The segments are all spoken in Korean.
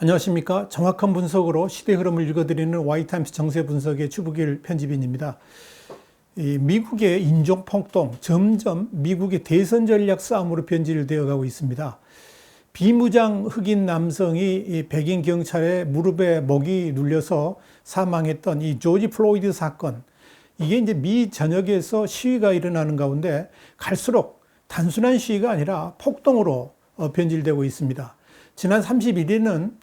안녕하십니까. 정확한 분석으로 시대 흐름을 읽어드리는 Y타임스 정세 분석의 주부길 편집인입니다. 미국의 인종 폭동 점점 미국의 대선 전략 싸움으로 변질되어 가고 있습니다. 비무장 흑인 남성이 백인 경찰의 무릎에 목이 눌려서 사망했던 이 조지 플로이드 사건, 이게 이제 미 전역에서 시위가 일어나는 가운데 갈수록 단순한 시위가 아니라 폭동으로 변질되고 있습니다. 지난 31일은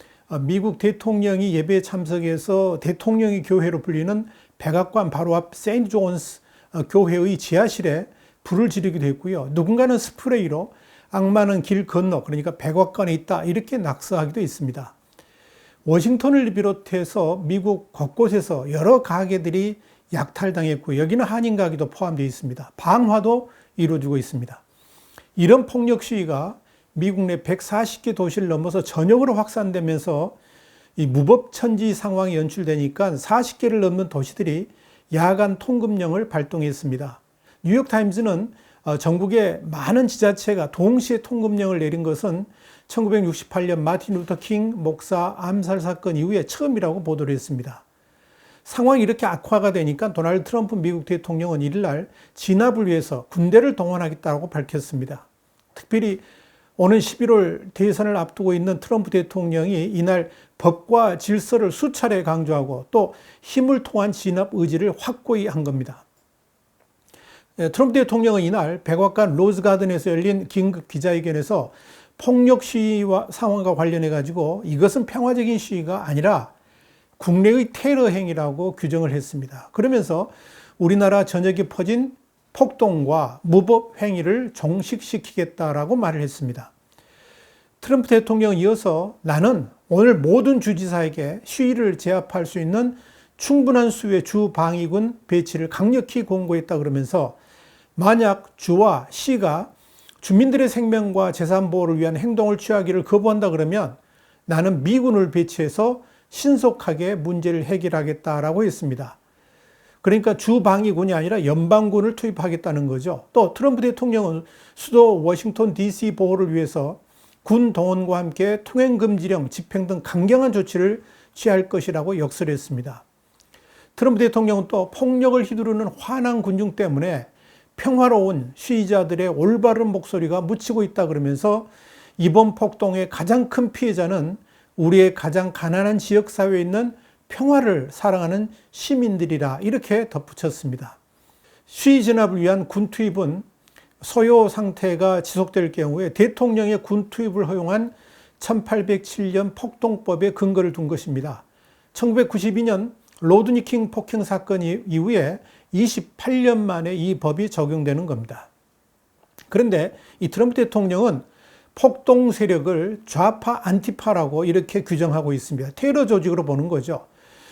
미국 대통령이 예배에 참석해서 대통령의 교회로 불리는 백악관 바로 앞 세인트 존스 교회의 지하실에 불을 지르기도 했고요. 누군가는 스프레이로 악마는 길 건너, 그러니까 백악관에 있다, 이렇게 낙서하기도 했습니다. 워싱턴을 비롯해서 미국 곳곳에서 여러 가게들이 약탈당했고, 여기는 한인 가게도 포함되어 있습니다. 방화도 이루어지고 있습니다. 이런 폭력 시위가 미국 내 140개 도시를 넘어서 전역으로 확산되면서 이 무법천지 상황이 연출되니까 40개를 넘는 도시들이 야간 통금령을 발동했습니다. 뉴욕타임즈는 전국의 많은 지자체가 동시에 통금령을 내린 것은 1968년 마틴 루터 킹 목사 암살 사건 이후에 처음이라고 보도를 했습니다. 상황이 이렇게 악화가 되니까 도널드 트럼프 미국 대통령은 이를날 진압을 위해서 군대를 동원하겠다고 밝혔습니다. 특별히 오는 11월 대선을 앞두고 있는 트럼프 대통령이 이날 법과 질서를 수차례 강조하고 또 힘을 통한 진압 의지를 확고히 한 겁니다. 트럼프 대통령은 이날 백악관 로즈가든에서 열린 긴급 기자회견에서 폭력 시위와 상황과 관련해 가지고 이것은 평화적인 시위가 아니라 국내의 테러 행위라고 규정을 했습니다. 그러면서 우리나라 전역에 퍼진 폭동과 무법 행위를 종식시키겠다라고 말을 했습니다. 트럼프 대통령은 이어서 나는 오늘 모든 주지사에게 시위를 제압할 수 있는 충분한 수의 주방위군 배치를 강력히 공고했다 그러면서 만약 주와 시가 주민들의 생명과 재산 보호를 위한 행동을 취하기를 거부한다 그러면 나는 미군을 배치해서 신속하게 문제를 해결하겠다라고 했습니다. 그러니까 주방위군이 아니라 연방군을 투입하겠다는 거죠. 또 트럼프 대통령은 수도 워싱턴 DC 보호를 위해서 군 동원과 함께 통행금지령, 집행 등 강경한 조치를 취할 것이라고 역설했습니다. 트럼프 대통령은 또 폭력을 휘두르는 화난 군중 때문에 평화로운 시위자들의 올바른 목소리가 묻히고 있다 그러면서 이번 폭동의 가장 큰 피해자는 우리의 가장 가난한 지역사회에 있는 평화를 사랑하는 시민들이라, 이렇게 덧붙였습니다. 시위 진압을 위한 군 투입은 소요 상태가 지속될 경우에 대통령의 군 투입을 허용한 1807년 폭동법에 근거를 둔 것입니다. 1992년 로드니 킹 폭행 사건 이후에 28년 만에 이 법이 적용되는 겁니다. 그런데 이 트럼프 대통령은 폭동 세력을 좌파 안티파라고 이렇게 규정하고 있습니다. 테러 조직으로 보는 거죠.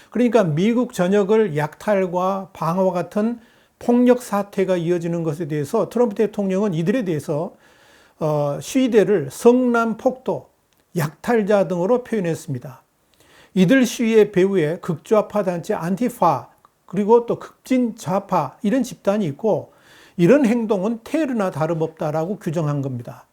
그러니까 미국 전역을 약탈과 방어와 같은 폭력 사태가 이어지는 것에 대해서 트럼프 대통령은 이들에 대해서 시위대를 성남 폭도, 약탈자 등으로 표현했습니다. 이들 시위의 배후에 극좌파 단체 안티파, 그리고 또 극진 좌파, 이런 집단이 있고 이런 행동은 테러나 다름없다라고 규정한 겁니다.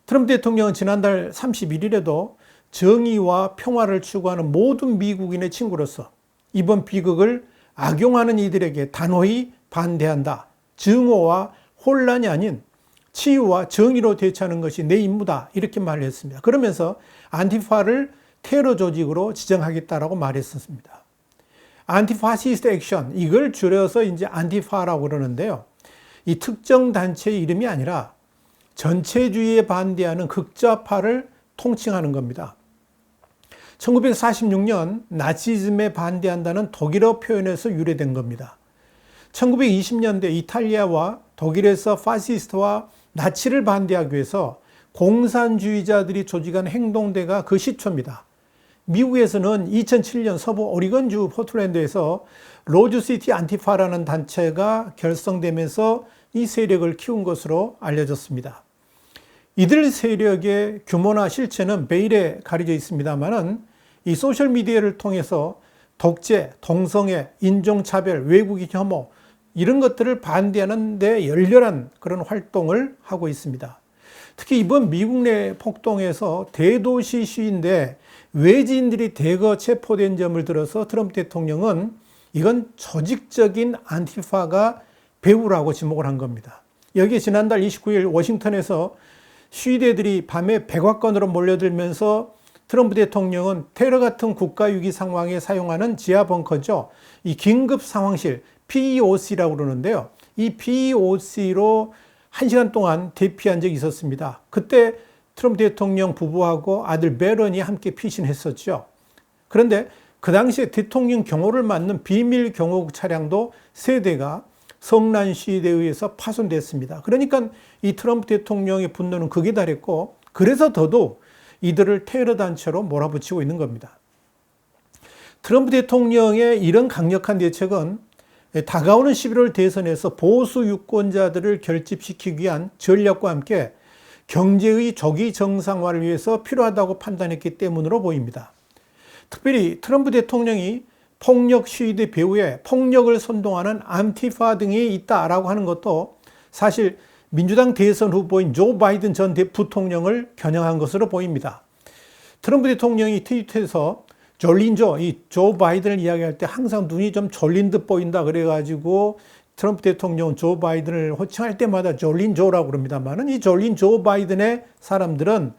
트럼프 대통령은 지난달 31일에도 정의와 평화를 추구하는 모든 미국인의 친구로서 이번 비극을 악용하는 이들에게 단호히 반대한다. 증오와 혼란이 아닌 치유와 정의로 대처하는 것이 내 임무다. 이렇게 말을 했습니다. 그러면서 안티파를 테러 조직으로 지정하겠다라고 말했었습니다. 안티파시스트 액션, 이걸 줄여서 이제 안티파라고 그러는데요. 이 특정 단체의 이름이 아니라 전체주의에 반대하는 극좌파를 통칭하는 겁니다. 1946년 나치즘에 반대한다는 독일어 표현에서 유래된 겁니다. 1920년대 이탈리아와 독일에서 파시스트와 나치를 반대하기 위해서 공산주의자들이 조직한 행동대가 그 시초입니다. 미국에서는 2007년 서부 오리건주 포틀랜드에서 로즈시티 안티파라는 단체가 결성되면서 이 세력을 키운 것으로 알려졌습니다. 이들 세력의 규모나 실체는 베일에 가려져 있습니다만은 이 소셜미디어를 통해서 독재, 동성애, 인종차별, 외국인 혐오, 이런 것들을 반대하는 데 열렬한 그런 활동을 하고 있습니다. 특히 이번 미국 내 폭동에서 대도시 시위인데 외지인들이 대거 체포된 점을 들어서 트럼프 대통령은 이건 조직적인 안티파가 배후라고 지목을 한 겁니다. 여기에 지난달 29일 워싱턴에서 시위대들이 밤에 백악관으로 몰려들면서 트럼프 대통령은 테러 같은 국가위기 상황에 사용하는 지하 벙커죠. 이 긴급 상황실, PEOC라고 그러는데요. 이 PEOC로 1시간 동안 대피한 적이 있었습니다. 그때 트럼프 대통령 부부하고 아들 베런이 함께 피신했었죠. 그런데 그 당시에 대통령 경호를 맡는 비밀 경호국 차량도 3대가 성난 시위대에 의해서 파손됐습니다. 그러니까 이 트럼프 대통령의 분노는 극에 달했고, 그래서 더더욱 이들을 테러 단체로 몰아붙이고 있는 겁니다. 트럼프 대통령의 이런 강력한 대책은 다가오는 11월 대선에서 보수 유권자들을 결집시키기 위한 전략과 함께 경제의 조기 정상화를 위해서 필요하다고 판단했기 때문으로 보입니다. 특별히 트럼프 대통령이 폭력 시위대 배후에 폭력을 선동하는 안티파 등이 있다라고 하는 것도 사실 민주당 대선 후보인 조 바이든 전 부통령을 겨냥한 것으로 보입니다. 트럼프 대통령이 트위터에서 졸린조, 이 조 바이든을 이야기할 때 항상 눈이 좀 졸린 듯 보인다 그래가지고 트럼프 대통령은 조 바이든을 호칭할 때마다 졸린조라고 그럽니다만은, 이 졸린 조 바이든의 사람들은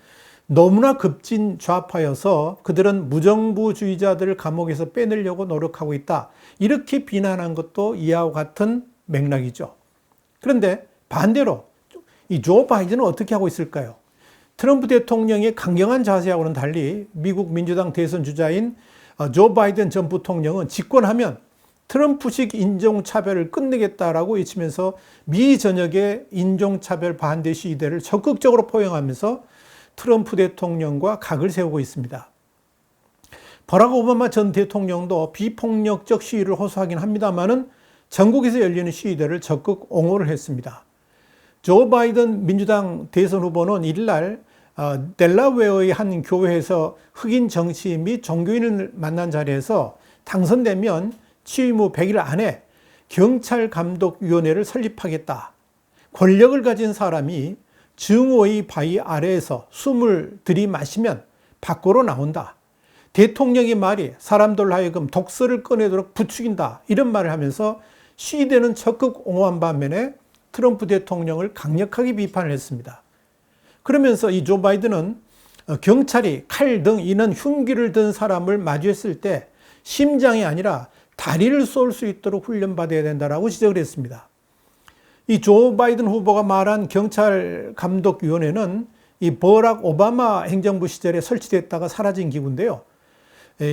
너무나 급진 좌파여서 그들은 무정부주의자들을 감옥에서 빼내려고 노력하고 있다, 이렇게 비난한 것도 이하와 같은 맥락이죠. 그런데 반대로 이 조 바이든은 어떻게 하고 있을까요? 트럼프 대통령의 강경한 자세하고는 달리 미국 민주당 대선 주자인 조 바이든 전 부통령은 집권하면 트럼프식 인종차별을 끝내겠다라고 외치면서 미 전역의 인종차별 반대 시위대를 적극적으로 포용하면서 트럼프 대통령과 각을 세우고 있습니다. 버락 오바마 전 대통령도 비폭력적 시위를 호소하긴 합니다만은 전국에서 열리는 시위대를 적극 옹호를 했습니다. 조 바이든 민주당 대선 후보는 1일날 델라웨어의 한 교회에서 흑인 정치인 및 종교인을 만난 자리에서 당선되면 취임 후 100일 안에 경찰감독위원회를 설립하겠다. 권력을 가진 사람이 증오의 바위 아래에서 숨을 들이마시면 밖으로 나온다. 대통령의 말이 사람들 하여금 독서를 꺼내도록 부추긴다. 이런 말을 하면서 시위대는 적극 옹호한 반면에 트럼프 대통령을 강력하게 비판을 했습니다. 그러면서 이 조 바이든은 경찰이 칼 등 이런 흉기를 든 사람을 마주했을 때 심장이 아니라 다리를 쏠 수 있도록 훈련받아야 된다라고 지적을 했습니다. 이 조 바이든 후보가 말한 경찰감독위원회는 이 버락 오바마 행정부 시절에 설치됐다가 사라진 기구인데요.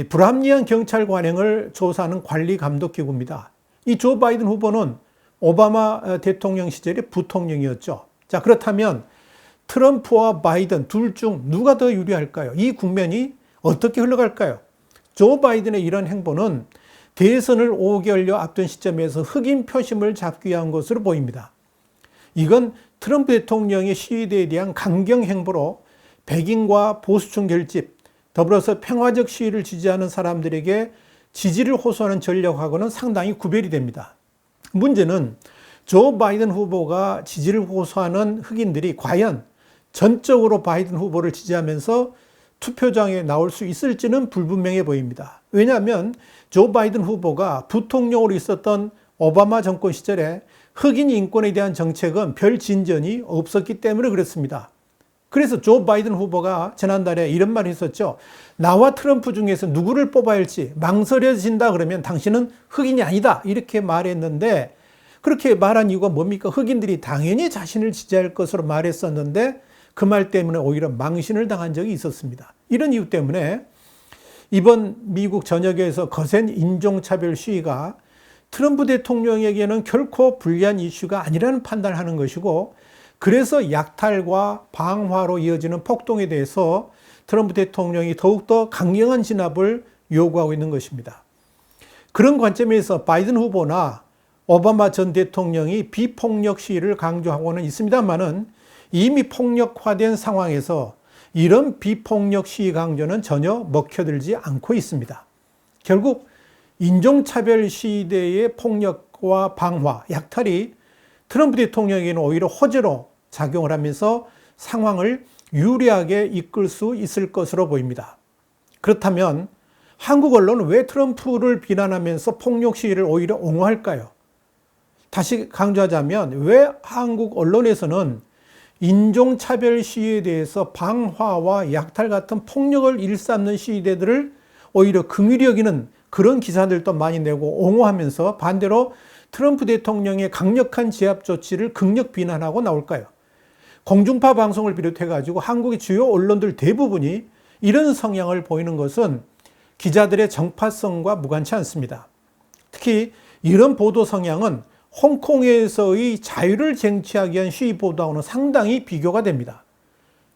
불합리한 경찰 관행을 조사하는 관리감독기구입니다. 이 조 바이든 후보는 오바마 대통령 시절에 부통령이었죠. 자, 그렇다면 트럼프와 바이든 둘 중 누가 더 유리할까요? 이 국면이 어떻게 흘러갈까요? 조 바이든의 이런 행보는 대선을 5개월여 앞둔 시점에서 흑인 표심을 잡기 위한 것으로 보입니다. 이건 트럼프 대통령의 시위대에 대한 강경 행보로 백인과 보수층 결집, 더불어서 평화적 시위를 지지하는 사람들에게 지지를 호소하는 전략하고는 상당히 구별이 됩니다. 문제는 조 바이든 후보가 지지를 호소하는 흑인들이 과연 전적으로 바이든 후보를 지지하면서 투표장에 나올 수 있을지는 불분명해 보입니다. 왜냐하면 조 바이든 후보가 부통령으로 있었던 오바마 정권 시절에 흑인 인권에 대한 정책은 별 진전이 없었기 때문에 그렇습니다. 그래서 조 바이든 후보가 지난달에 이런 말을 했었죠. 나와 트럼프 중에서 누구를 뽑아야 할지 망설여진다 그러면 당신은 흑인이 아니다, 이렇게 말했는데, 그렇게 말한 이유가 뭡니까? 흑인들이 당연히 자신을 지지할 것으로 말했었는데 그 말 때문에 오히려 망신을 당한 적이 있었습니다. 이런 이유 때문에 이번 미국 전역에서 거센 인종차별 시위가 트럼프 대통령에게는 결코 불리한 이슈가 아니라는 판단을 하는 것이고, 그래서 약탈과 방화로 이어지는 폭동에 대해서 트럼프 대통령이 더욱더 강경한 진압을 요구하고 있는 것입니다. 그런 관점에서 바이든 후보나 오바마 전 대통령이 비폭력 시위를 강조하고는 있습니다만은 이미 폭력화된 상황에서 이런 비폭력 시위 강조는 전혀 먹혀들지 않고 있습니다. 결국 인종차별 시위대의 폭력과 방화, 약탈이 트럼프 대통령에게는 오히려 호재로 작용을 하면서 상황을 유리하게 이끌 수 있을 것으로 보입니다. 그렇다면 한국 언론은 왜 트럼프를 비난하면서 폭력 시위를 오히려 옹호할까요? 다시 강조하자면 왜 한국 언론에서는 인종차별 시위에 대해서 방화와 약탈 같은 폭력을 일삼는 시위대들을 오히려 긍휼히 여기는 그런 기사들도 많이 내고 옹호하면서 반대로 트럼프 대통령의 강력한 제압 조치를 극력 비난하고 나올까요? 공중파 방송을 비롯해 가지고 한국의 주요 언론들 대부분이 이런 성향을 보이는 것은 기자들의 정파성과 무관치 않습니다. 특히 이런 보도 성향은 홍콩에서의 자유를 쟁취하기 위한 시위 보도하고는 상당히 비교가 됩니다.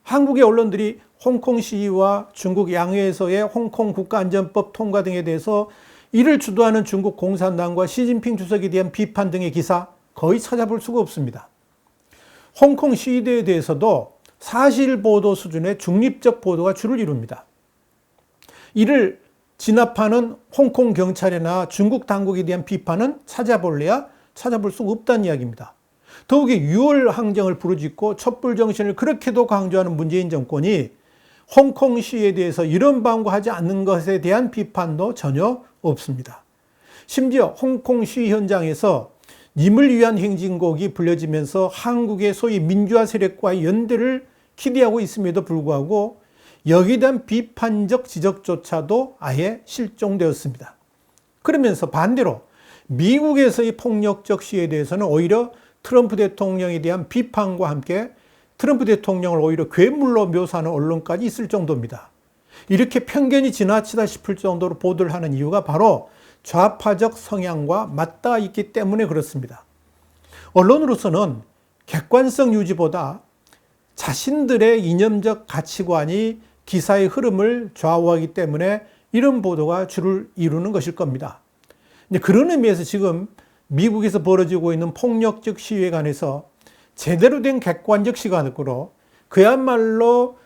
한국의 언론들이 홍콩 시위와 중국 양회에서의 홍콩 국가안전법 통과 등에 대해서 이를 주도하는 중국 공산당과 시진핑 주석에 대한 비판 등의 기사 거의 찾아볼 수가 없습니다. 홍콩 시위대에 대해서도 사실 보도 수준의 중립적 보도가 주를 이룹니다. 이를 진압하는 홍콩 경찰이나 중국 당국에 대한 비판은 찾아볼래야 찾아볼 수가 없다는 이야기입니다. 더욱이 6월 항쟁을 부르짖고 촛불 정신을 그렇게도 강조하는 문재인 정권이 홍콩 시위에 대해서 이런 방구하지 않는 것에 대한 비판도 전혀 없습니다. 심지어 홍콩 시위 현장에서 님을 위한 행진곡이 불려지면서 한국의 소위 민주화 세력과의 연대를 기대하고 있음에도 불구하고 여기에 대한 비판적 지적조차도 아예 실종되었습니다. 그러면서 반대로 미국에서의 폭력적 시위에 대해서는 오히려 트럼프 대통령에 대한 비판과 함께 트럼프 대통령을 오히려 괴물로 묘사하는 언론까지 있을 정도입니다. 이렇게 편견이 지나치다 싶을 정도로 보도를 하는 이유가 바로 좌파적 성향과 맞닿아 있기 때문에 그렇습니다. 언론으로서는 객관성 유지보다 자신들의 이념적 가치관이 기사의 흐름을 좌우하기 때문에 이런 보도가 주를 이루는 것일 겁니다. 그런 의미에서 지금 미국에서 벌어지고 있는 폭력적 시위에 관해서 제대로 된 객관적 시각으로 그야말로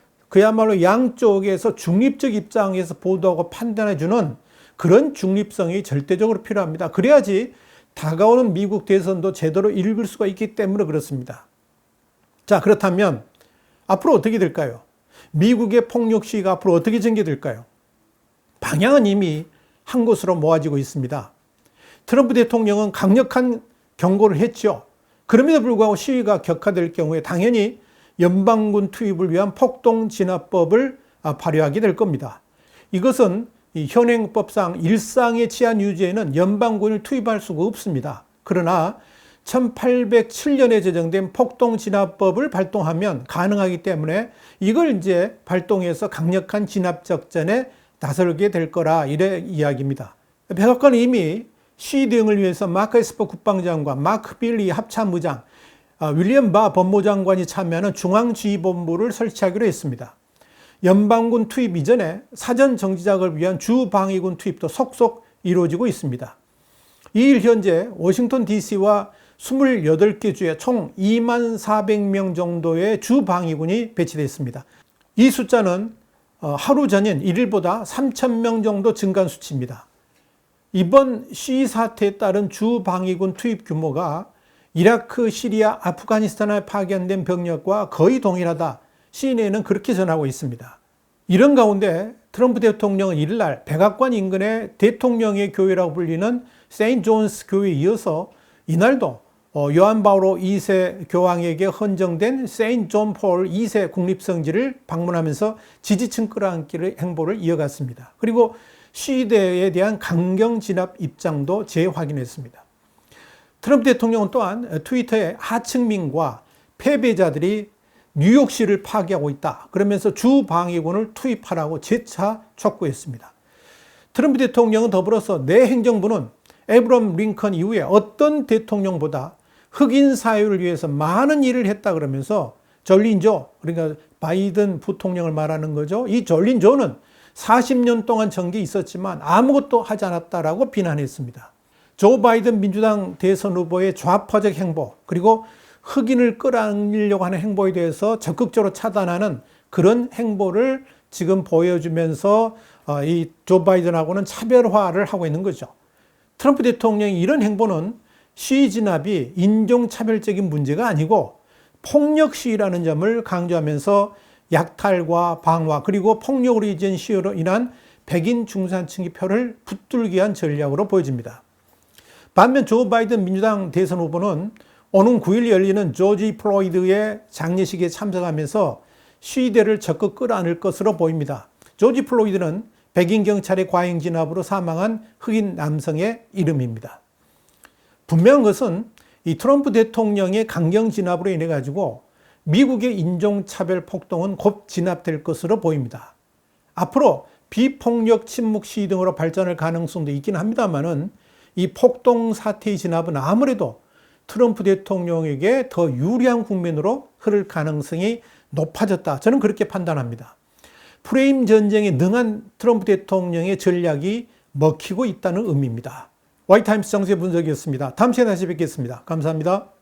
양쪽에서 중립적 입장에서 보도하고 판단해주는 그런 중립성이 절대적으로 필요합니다. 그래야지 다가오는 미국 대선도 제대로 읽을 수가 있기 때문에 그렇습니다. 자, 그렇다면 앞으로 어떻게 될까요? 미국의 폭력 시위가 앞으로 어떻게 전개될까요? 방향은 이미 한 곳으로 모아지고 있습니다. 트럼프 대통령은 강력한 경고를 했죠. 그럼에도 불구하고 시위가 격화될 경우에 당연히 연방군 투입을 위한 폭동 진압법을 발효하게 될 겁니다. 이것은 현행법상 일상의 치안 유지에는 연방군을 투입할 수가 없습니다. 그러나 1807년에 제정된 폭동 진압법을 발동하면 가능하기 때문에 이걸 이제 발동해서 강력한 진압 작전에 나설게 될 거라 이래 이야기입니다. 백악관은 이미 시위 대응을 위해서 마크 에스퍼 국방장관, 마크 빌리 합참의장, 윌리엄 바 법무장관이 참여하는 중앙지휘본부를 설치하기로 했습니다. 연방군 투입 이전에 사전 정지작을 위한 주방위군 투입도 속속 이루어지고 있습니다. 이일 현재 워싱턴 DC와 28개 주에 총 24,000명 정도의 주방위군이 배치되어 있습니다. 이 숫자는 하루 전인 1일보다 3,000명 정도 증가한 수치입니다. 이번 시위 사태에 따른 주방위군 투입 규모가 이라크, 시리아, 아프가니스탄에 파견된 병력과 거의 동일하다. CNN은 그렇게 전하고 있습니다. 이런 가운데 트럼프 대통령은 이를날 백악관 인근의 대통령의 교회라고 불리는 세인트 존스 교회에 이어서 이날도 요한 바오로 2세 교황에게 헌정된 세인트 존 폴 2세 국립성지를 방문하면서 지지층 끌어안기를 행보를 이어갔습니다. 그리고 시위대에 대한 강경 진압 입장도 재확인했습니다. 트럼프 대통령은 또한 트위터에 하층민과 패배자들이 뉴욕시를 파괴하고 있다. 그러면서 주방위군을 투입하라고 재차 촉구했습니다. 트럼프 대통령은 더불어서 내 행정부는 에브럼 링컨 이후에 어떤 대통령보다 흑인 사회를 위해서 많은 일을 했다 그러면서 절린조, 그러니까 바이든 부통령을 말하는 거죠. 이 절린조는 40년 동안 정계에 있었지만 아무것도 하지 않았다라고 비난했습니다. 조 바이든 민주당 대선 후보의 좌파적 행보, 그리고 흑인을 끌어안으려고 하는 행보에 대해서 적극적으로 차단하는 그런 행보를 지금 보여주면서 이 조 바이든하고는 차별화를 하고 있는 거죠. 트럼프 대통령의 이런 행보는 시위 진압이 인종차별적인 문제가 아니고 폭력 시위라는 점을 강조하면서 약탈과 방화 그리고 폭력으로 이전 시위로 인한 백인 중산층의 표를 붙들기 위한 전략으로 보여집니다. 반면 조 바이든 민주당 대선 후보는 오는 9일 열리는 조지 플로이드의 장례식에 참석하면서 시위대를 적극 끌어안을 것으로 보입니다. 조지 플로이드는 백인 경찰의 과잉 진압으로 사망한 흑인 남성의 이름입니다. 분명한 것은 이 트럼프 대통령의 강경 진압으로 인해 가지고 미국의 인종차별 폭동은 곧 진압될 것으로 보입니다. 앞으로 비폭력 침묵 시위 등으로 발전할 가능성도 있긴 합니다만은 이 폭동 사태의 진압은 아무래도 트럼프 대통령에게 더 유리한 국면으로 흐를 가능성이 높아졌다. 저는 그렇게 판단합니다. 프레임 전쟁에 능한 트럼프 대통령의 전략이 먹히고 있다는 의미입니다. 화이트타임스 정세 분석이었습니다. 다음 시간에 다시 뵙겠습니다. 감사합니다.